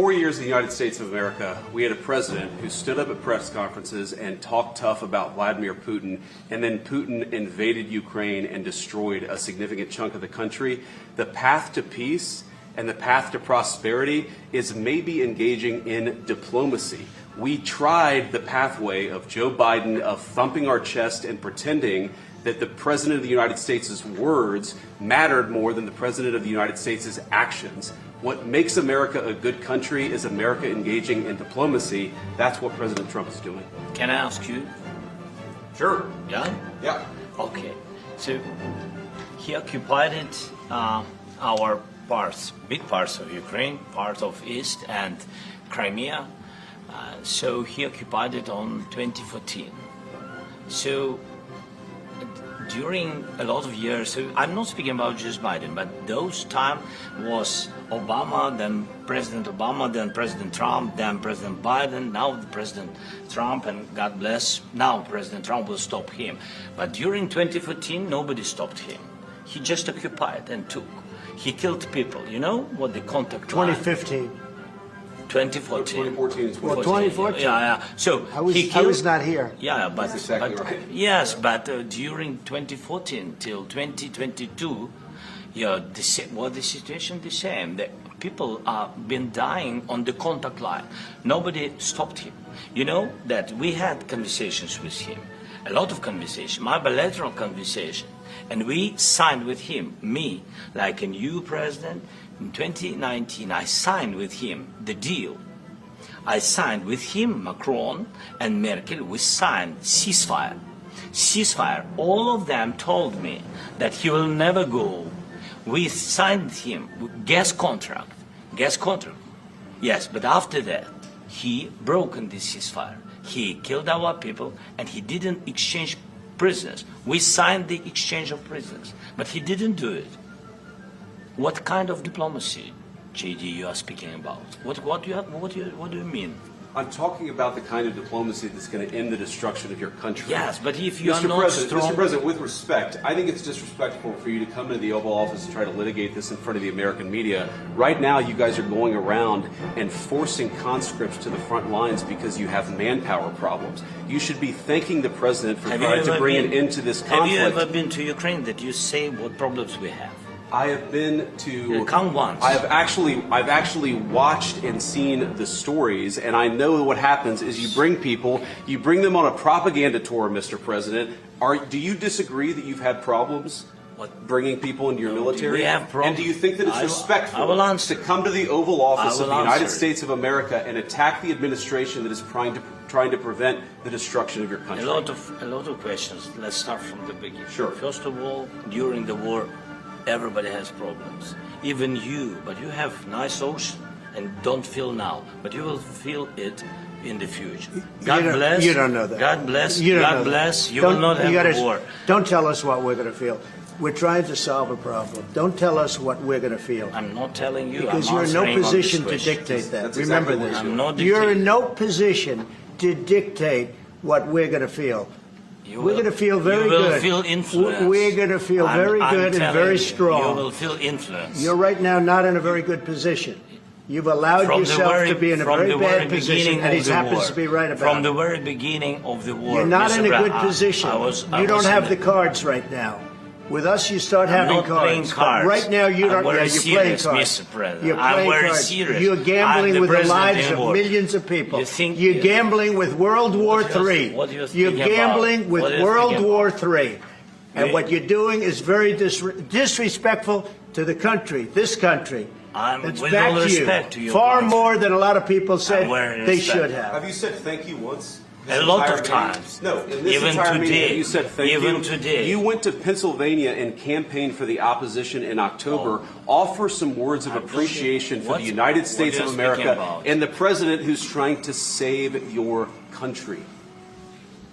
4 years in the United States of America, we had a president who stood up at press conferences and talked tough about Vladimir Putin, and then Putin invaded Ukraine and destroyed a significant chunk of the country. The path to peace and the path to prosperity is maybe engaging in diplomacy. We tried the pathway of Joe Biden of thumping our chest and pretending that the President of the United States' words mattered more than the President of the United States' actions. What makes America a good country is America engaging in diplomacy. That's what President Trump is doing. Can I ask you? Sure. Yeah? Yeah. Okay. So he occupied our parts, big parts of Ukraine, part of East and Crimea. So he occupied it on 2014. So during a lot of years, so I'm not speaking about just Biden, but those time was Obama, then President Obama, then President Trump, then President Biden, now the President Trump, and God bless, now President Trump will stop him. But during 2014, nobody stopped him. He just occupied and took. He killed people. You know what the contact 2015. 2014. 2014 is Well, 2014. Yeah. So I was not here. Yeah, but, That's exactly but right. yes, but during 2014 till 2022, the situation the same. The people have been dying on the contact line. Nobody stopped him. You know that we had conversations with him, a lot of conversation, my bilateral conversation, and we signed with him, me, like a new president. In 2019, I signed with him the deal. I signed with him, Macron and Merkel, we signed ceasefire. Ceasefire. All of them told me that he will never go. We signed him gas contract. Gas contract. Yes, but after that, he broken this ceasefire. He killed our people and he didn't exchange prisoners. We signed the exchange of prisoners, but he didn't do it. What kind of diplomacy, JD, you are speaking about? What do you mean? I'm talking about the kind of diplomacy that's going to end the destruction of your country. Yes, but if you are Mr. not President, strong... Mr. President, with respect, I think it's disrespectful for you to come into the Oval Office and try to litigate this in front of the American media. Right now, you guys are going around and forcing conscripts to the front lines because you have manpower problems. You should be thanking the President for trying to bring an end to this conflict. Have you ever been to Ukraine that you say what problems we have? I have been to. Come once. I've actually watched and seen the stories, and I know what happens is you bring them on a propaganda tour, Mr. President. Do you disagree that you've had problems bringing people into your military? We have problems. And do you think that it's respectful to come to the Oval Office of the United States of America and attack the administration that is trying to prevent the destruction of your country? A lot of questions. Let's start from the beginning. Sure. First of all, during the war, everybody has problems, even you, but you have nice ocean and don't feel now, but you will feel it in the future. God bless. You don't know that. God bless. You don't God know bless. That. You will not have a war. Don't tell us what we're going to feel. We're trying to solve a problem. Don't tell us what we're going to feel. I'm not telling you. Because I'm you're in no answering position on to this question. dictate that. That's Remember exactly this. what I'm not You're in dictating. no position to dictate what we're going to feel. We're going to feel very good. You will feel influence. We're going to feel very good and very strong. You will feel influence. You're right now not in a very good position. You've allowed yourself to be in a very bad position, and he happens to be right about it. From the very beginning of the war. You're not in a good position. You don't have the cards right now. With us, you start having cards. But right now, you don't. Yeah, you're playing cards. Mr. President. You're playing cards. Serious. You're gambling with the lives of millions of people. You're gambling with World War III. You're gambling with World War III. And what you're doing is very disrespectful to the country, this country. It's back to you. Far more than a lot of people said they should have. Have you said thank you once? A lot of times. No, in this even entire today. meeting, you said thank you. Even today. You went to Pennsylvania and campaigned for the opposition in October. Offer some words of appreciation for the United States of America and the president who's trying to save your country.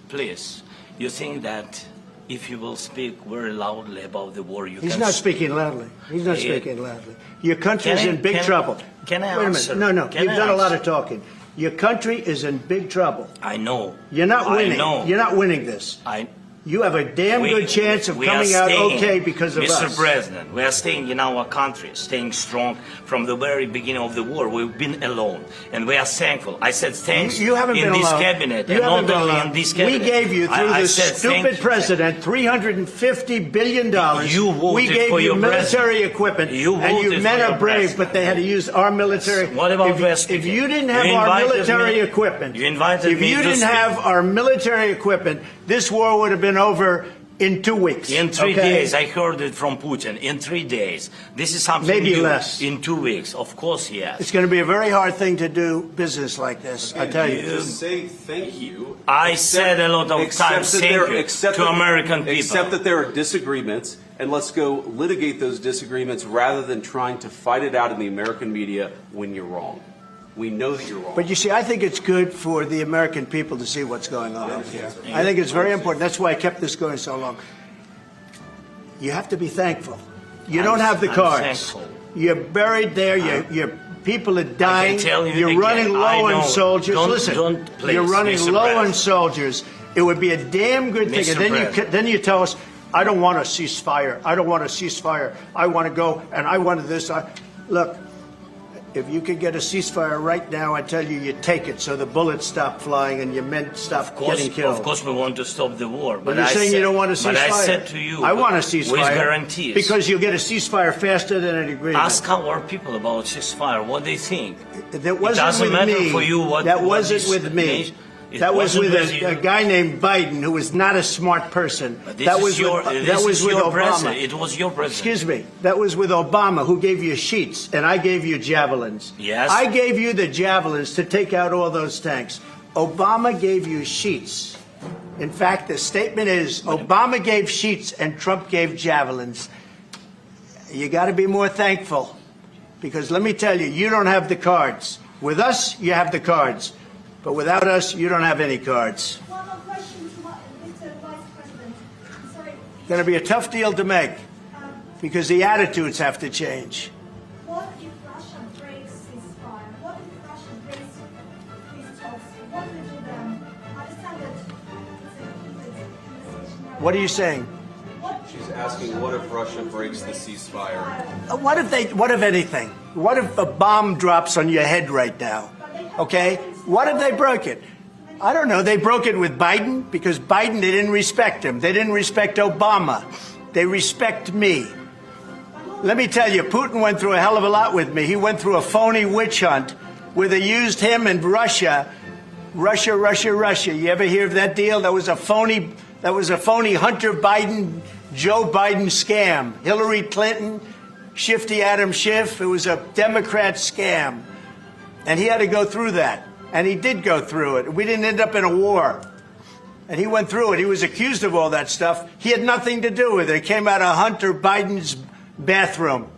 Please, you think that if you will speak very loudly about the war, you He's can... not speaking loudly. He's not speaking loudly. Your country is in big trouble. Can I Wait a answer? minute. No. You've done a lot of answer? talking. Your country is in big trouble. I know. You're not winning. I know. You're not winning this. you have a damn good chance of coming out okay because of us. Mr. President, we are staying in our country, staying strong from the very beginning of the war. We've been alone, and we are thankful. I said thanks you haven't in been this alone. cabinet, you and not only in this cabinet. We gave you, through this stupid president, $350 billion. You voted we gave for you your military equipment, and you men are brave, but they had to use our military. What about if you didn't have our military equipment, if you didn't have our military equipment, this war would have been over in 2 weeks. In 3 days, I heard it from Putin. In 3 days. This is something maybe new. Less. In 2 weeks, of course, yes. It's going to be a very hard thing to do business like this, I tell you. Just say thank you. I said a lot of times thank you to American people. Except that there are disagreements, and let's go litigate those disagreements rather than trying to fight it out in the American media when you're wrong. We know that you're wrong. But you see, I think it's good for the American people to see what's going on out here. I think it's very important. That's why I kept this going so long. You have to be thankful. You don't have the cards. You're buried there. Your people are dying. You're running low on soldiers. Listen, you're running low on soldiers. It would be a damn good thing. And then you tell us, I don't want a ceasefire. I don't want a ceasefire. I want to go and I wanted this. Look. If you could get a ceasefire right now, I tell you, you take it so the bullets stop flying and your men stop getting killed. Of course, we want to stop the war. But you're saying you don't want a ceasefire. But I said to you, I want a ceasefire. With guarantees. Because you'll get a ceasefire faster than an agreement. Ask our people about ceasefire, what they think. That wasn't with me. For you what, that wasn't with me. That was with a guy named Biden, who was not a smart person. That was with Obama. It was your president. Excuse me. That was with Obama, who gave you sheets, and I gave you javelins. Yes. I gave you the javelins to take out all those tanks. Obama gave you sheets. In fact, the statement is Obama gave sheets and Trump gave javelins. You got to be more thankful, because let me tell you, you don't have the cards. With us, you have the cards. But without us, you don't have any cards. One more question to Mr. Vice President. Sorry. It's going to be a tough deal to make because the attitudes have to change. What if Russia breaks ceasefire? What if Russia breaks these talks? What will do then? I understand that it's a heated conversation. What are you saying? She's asking, what if Russia breaks the ceasefire? What if anything? What if a bomb drops on your head right now? Okay? What if they broke it? I don't know. They broke it with Biden because Biden, they didn't respect him. They didn't respect Obama. They respect me. Let me tell you, Putin went through a hell of a lot with me. He went through a phony witch hunt where they used him and Russia. Russia. You ever hear of that deal? That was a phony Hunter Biden, Joe Biden scam. Hillary Clinton, Shifty Adam Schiff. It was a Democrat scam. And he had to go through that. And he did go through it. We didn't end up in a war. And he went through it. He was accused of all that stuff. He had nothing to do with it. It came out of Hunter Biden's bathroom.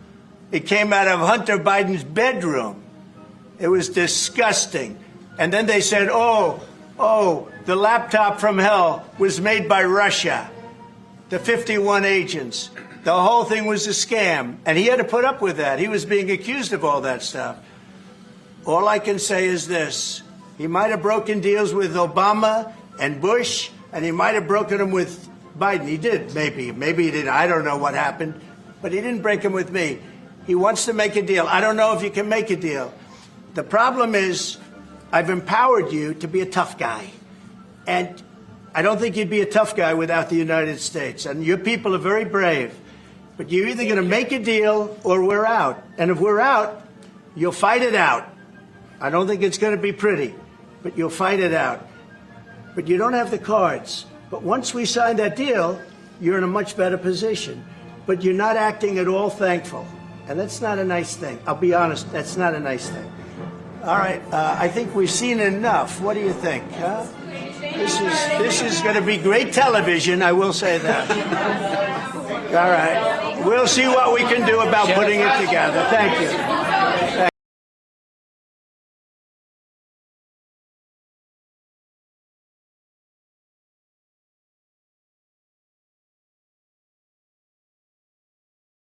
It came out of Hunter Biden's bedroom. It was disgusting. And then they said, oh, the laptop from hell was made by Russia. The 51 agents. The whole thing was a scam. And he had to put up with that. He was being accused of all that stuff. All I can say is this. He might have broken deals with Obama and Bush, and he might have broken them with Biden. He did, maybe. Maybe he didn't. I don't know what happened. But he didn't break them with me. He wants to make a deal. I don't know if you can make a deal. The problem is I've empowered you to be a tough guy. And I don't think you'd be a tough guy without the United States. And your people are very brave. But you're either going to make a deal or we're out. And if we're out, you'll fight it out. I don't think it's going to be pretty, but you'll fight it out. But you don't have the cards. But once we sign that deal, you're in a much better position. But you're not acting at all thankful. And that's not a nice thing. I'll be honest, that's not a nice thing. All right, I think we've seen enough. What do you think? Huh? This is going to be great television, I will say that. All right. We'll see what we can do about putting it together. Thank you.